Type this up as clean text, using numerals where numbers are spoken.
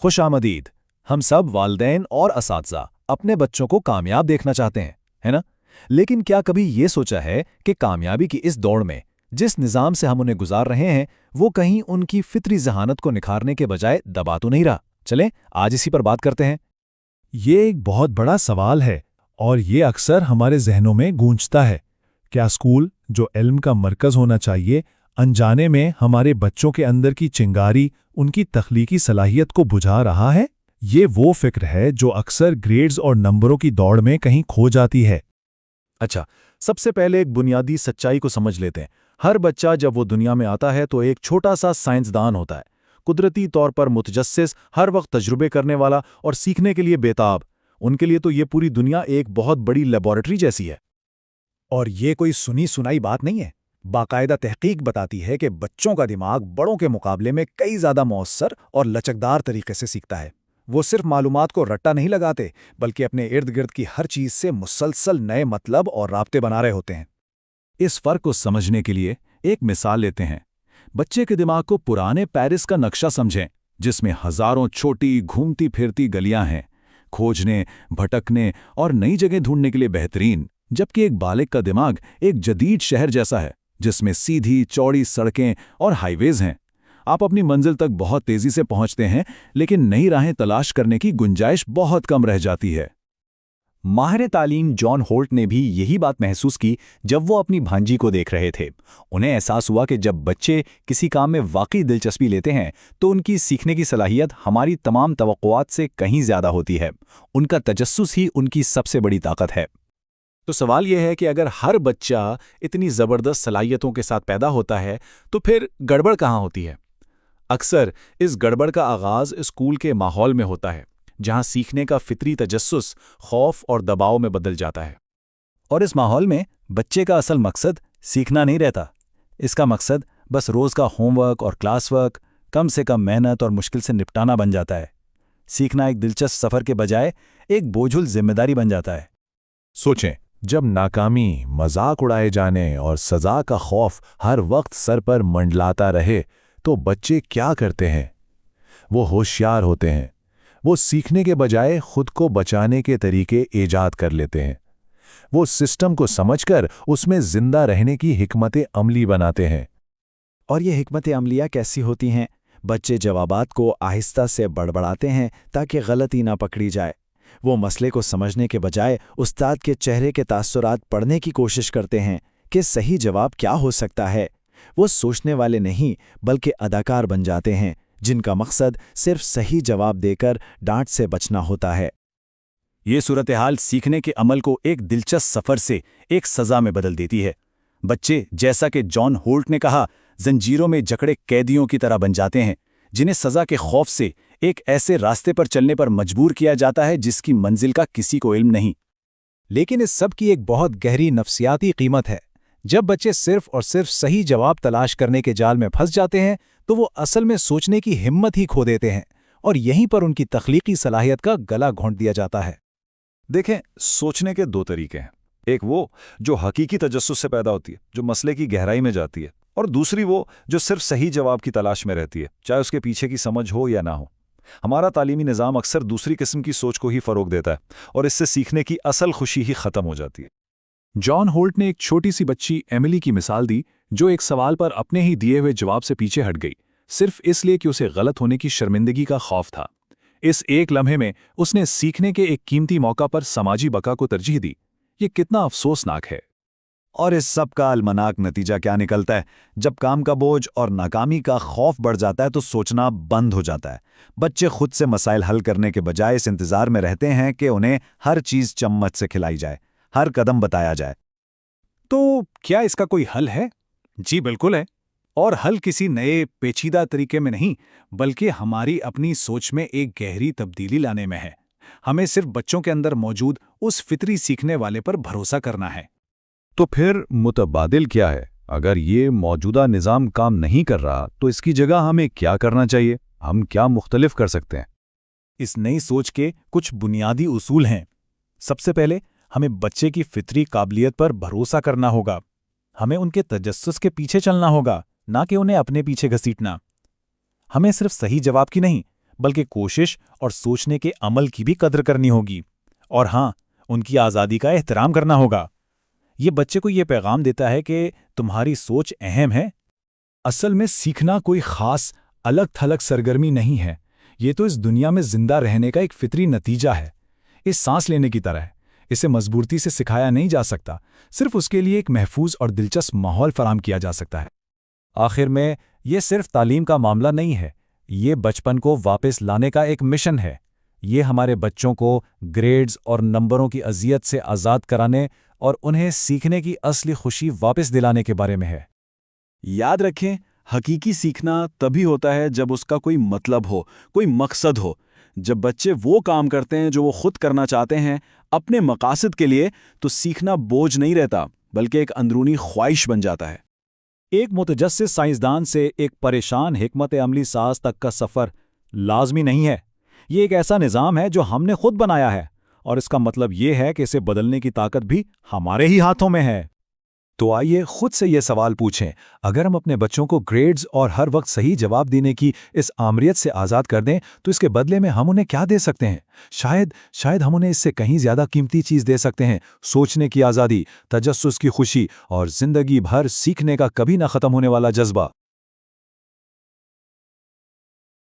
खुश आमदीद। हम सब वालिदैन और असातिज़ा अपने बच्चों को कामयाब देखना चाहते हैं, है ना? लेकिन क्या कभी ये सोचा है कि कामयाबी की इस दौड़ में जिस निज़ाम से हम उन्हें गुजार रहे हैं, वो कहीं उनकी फितरी ज़हानत को निखारने के बजाय दबा तो नहीं रहा? चलें, आज इसी पर बात करते हैं। ये एक बहुत बड़ा सवाल है और ये अक्सर हमारे जहनों में गूंजता है। क्या स्कूल, जो इल्म का मरकज़ होना चाहिए, अनजाने में हमारे बच्चों के अंदर की चिंगारी, उनकी तख्लीकी सलाहियत को बुझा रहा है? ये वो फिक्र है जो अक्सर ग्रेड्स और नंबरों की दौड़ में कहीं खो जाती है। अच्छा, सबसे पहले एक बुनियादी सच्चाई को समझ लेते हैं। हर बच्चा जब वो दुनिया में आता है तो एक छोटा सा साइंसदान होता है, कुदरती तौर पर मुतजस्सिस, हर वक्त तजुर्बे करने वाला और सीखने के लिए बेताब। उनके लिए तो ये पूरी दुनिया एक बहुत बड़ी लेबोरेटरी जैसी है। और ये कोई सुनी सुनाई बात नहीं है। बाकायदा तहकीक बताती है कि बच्चों का दिमाग बड़ों के मुकाबले में कई ज़्यादा मौसर और लचकदार तरीके से सीखता है। वो सिर्फ मालूमात को रट्टा नहीं लगाते, बल्कि अपने इर्द गिर्द की हर चीज़ से मुसलसल नए मतलब और राब्ते बना रहे होते हैं। इस फर्क को समझने के लिए एक मिसाल लेते हैं। बच्चे के दिमाग को पुराने पेरिस का नक्शा समझें, जिसमें हजारों छोटी घूमती फिरती गलियां हैं, खोजने, भटकने और नई जगह ढूंढने के लिए बेहतरीन। जबकि एक बालिग का दिमाग एक जदीद शहर जैसा है, जिसमें सीधी चौड़ी सड़कें और हाईवेज हैं। आप अपनी मंजिल तक बहुत तेजी से पहुंचते हैं, लेकिन नई राहें तलाश करने की गुंजाइश बहुत कम रह जाती है। माहिर तालीम जॉन होल्ट ने भी यही बात महसूस की जब वो अपनी भांजी को देख रहे थे। उन्हें एहसास हुआ कि जब बच्चे किसी काम में वाकई दिलचस्पी लेते हैं तो उनकी सीखने की सलाहियत हमारी तमाम तवक्कुआत से कहीं ज़्यादा होती है। उनका तजस्सुस ही उनकी सबसे बड़ी ताकत है। तो सवाल यह है कि अगर हर बच्चा इतनी ज़बरदस्त सलाहियतों के साथ पैदा होता है तो फिर गड़बड़ कहाँ होती है? अक्सर इस गड़बड़ का आगाज़ स्कूल के माहौल में होता है, जहां सीखने का फितरी तजस्सुस खौफ और दबाव में बदल जाता है। और इस माहौल में बच्चे का असल मकसद सीखना नहीं रहता। इसका मकसद बस रोज़ का होमवर्क और क्लास वर्क, कम से कम मेहनत और मुश्किल से निपटाना बन जाता है। सीखना एक दिलचस्प सफ़र के बजाय एक बोझुल जिम्मेदारी बन जाता है। सोचें, जब नाकामी, मजाक उड़ाए जाने और सज़ा का खौफ हर वक्त सर पर मंडलाता रहे तो बच्चे क्या करते हैं? वो होशियार होते हैं। वो सीखने के बजाय खुद को बचाने के तरीके ईजाद कर लेते हैं। वो सिस्टम को समझकर उसमें जिंदा रहने की हिकमत अमली बनाते हैं। और ये हिकमत अमलियाँ कैसी होती हैं? बच्चे जवाबात को आहिस्ता से बड़बड़ाते हैं ताकि गलती ना पकड़ी जाए। वो मसले को समझने के बजाय उस्ताद के चेहरे के तासुरात पढ़ने की कोशिश करते हैं कि सही जवाब क्या हो सकता है। वो सोचने वाले नहीं बल्कि अदाकार बन जाते हैं, जिनका मकसद सिर्फ सही जवाब देकर डांट से बचना होता है। ये सूरत हाल सीखने के अमल को एक दिलचस्प सफ़र से एक सज़ा में बदल देती है। बच्चे, जैसा कि जॉन होल्ट ने कहा, जंजीरों में जकड़े कैदियों की तरह बन जाते हैं, जिन्हें सज़ा के खौफ से एक ऐसे रास्ते पर चलने पर मजबूर किया जाता है जिसकी मंजिल का किसी को इल्म नहीं। लेकिन इस सब की एक बहुत गहरी नफ्सियाती कीमत है। जब बच्चे सिर्फ और सिर्फ सही जवाब तलाश करने के जाल में फंस जाते हैं तो वो असल में सोचने की हिम्मत ही खो देते हैं, और यहीं पर उनकी तख्लीकी सलाहियत का गला घोंट दिया जाता है। देखें, सोचने के दो तरीके हैं। एक वो जो हकीकी तजस्सुस से पैदा होती है, जो मसले की गहराई में जाती है, और दूसरी वो जो सिर्फ सही जवाब की तलाश में रहती है, चाहे उसके पीछे की समझ हो या ना हो। हमारा तालीमी निज़ाम अक्सर दूसरी किस्म की सोच को ही फ़रोग़ देता है, और इससे सीखने की असल खुशी ही ख़त्म हो जाती है। जॉन होल्ट ने एक छोटी सी बच्ची एमिली की मिसाल दी, जो एक सवाल पर अपने ही दिए हुए जवाब से पीछे हट गई, सिर्फ इसलिए कि उसे गलत होने की शर्मिंदगी का खौफ था। इस एक लम्हे में उसने सीखने के एक कीमती मौका पर समाजी बका को तरजीह दी। ये कितना अफसोसनाक है। और इस सब का अलमनाक नतीजा क्या निकलता है? जब काम का बोझ और नाकामी का खौफ बढ़ जाता है तो सोचना बंद हो जाता है। बच्चे खुद से मसाइल हल करने के बजाय इस इंतजार में रहते हैं कि उन्हें हर चीज़ चम्मच से खिलाई जाए, हर कदम बताया जाए। तो क्या इसका कोई हल है? जी बिल्कुल है। और हल किसी नए पेचीदा तरीके में नहीं, बल्कि हमारी अपनी सोच में एक गहरी तब्दीली लाने में है। हमें सिर्फ बच्चों के अंदर मौजूद उस फितरी सीखने वाले पर भरोसा करना है। तो फिर मुतबादिल क्या है? अगर ये मौजूदा निज़ाम काम नहीं कर रहा तो इसकी जगह हमें क्या करना चाहिए? हम क्या मुख्तलिफ कर सकते हैं? इस नई सोच के कुछ बुनियादी उसूल हैं। सबसे पहले हमें बच्चे की फितरी काबिलियत पर भरोसा करना होगा। हमें उनके तजस्सुस के पीछे चलना होगा, ना कि उन्हें अपने पीछे घसीटना। हमें सिर्फ सही जवाब की नहीं, بلکہ کوشش اور سوچنے کے عمل کی بھی قدر کرنی ہوگی، اور ہاں، ان کی آزادی کا احترام کرنا ہوگا۔ یہ بچے کو یہ پیغام دیتا ہے کہ تمہاری سوچ اہم ہے۔ اصل میں سیکھنا کوئی خاص الگ تھلگ سرگرمی نہیں ہے، یہ تو اس دنیا میں زندہ رہنے کا ایک فطری نتیجہ ہے۔ اس سانس لینے کی طرح ہے، اسے مضبوطی سے سکھایا نہیں جا سکتا، صرف اس کے لیے ایک محفوظ اور دلچسپ ماحول فراہم کیا جا سکتا ہے۔ آخر میں یہ صرف تعلیم کا معاملہ نہیں ہے، یہ بچپن کو واپس لانے کا ایک مشن ہے۔ یہ ہمارے بچوں کو گریڈز اور نمبروں کی اذیت سے آزاد کرانے اور انہیں سیکھنے کی اصلی خوشی واپس دلانے کے بارے میں ہے۔ یاد رکھیں، حقیقی سیکھنا تبھی ہوتا ہے جب اس کا کوئی مطلب ہو، کوئی مقصد ہو۔ جب بچے وہ کام کرتے ہیں جو وہ خود کرنا چاہتے ہیں اپنے مقاصد کے لیے، تو سیکھنا بوجھ نہیں رہتا بلکہ ایک اندرونی خواہش بن جاتا ہے۔ ایک متجسس سائنسدان سے ایک پریشان حکمت عملی ساز تک کا سفر لازمی نہیں ہے۔ یہ ایک ایسا نظام ہے جو ہم نے خود بنایا ہے، اور اس کا مطلب یہ ہے کہ اسے بدلنے کی طاقت بھی ہمارے ہی ہاتھوں میں ہے۔ تو آئیے خود سے یہ سوال پوچھیں، اگر ہم اپنے بچوں کو گریڈز اور ہر وقت صحیح جواب دینے کی اس آمریت سے آزاد کر دیں تو اس کے بدلے میں ہم انہیں کیا دے سکتے ہیں؟ شاید ہم انہیں اس سے کہیں زیادہ قیمتی چیز دے سکتے ہیں، سوچنے کی آزادی، تجسس کی خوشی اور زندگی بھر سیکھنے کا کبھی نہ ختم ہونے والا جذبہ۔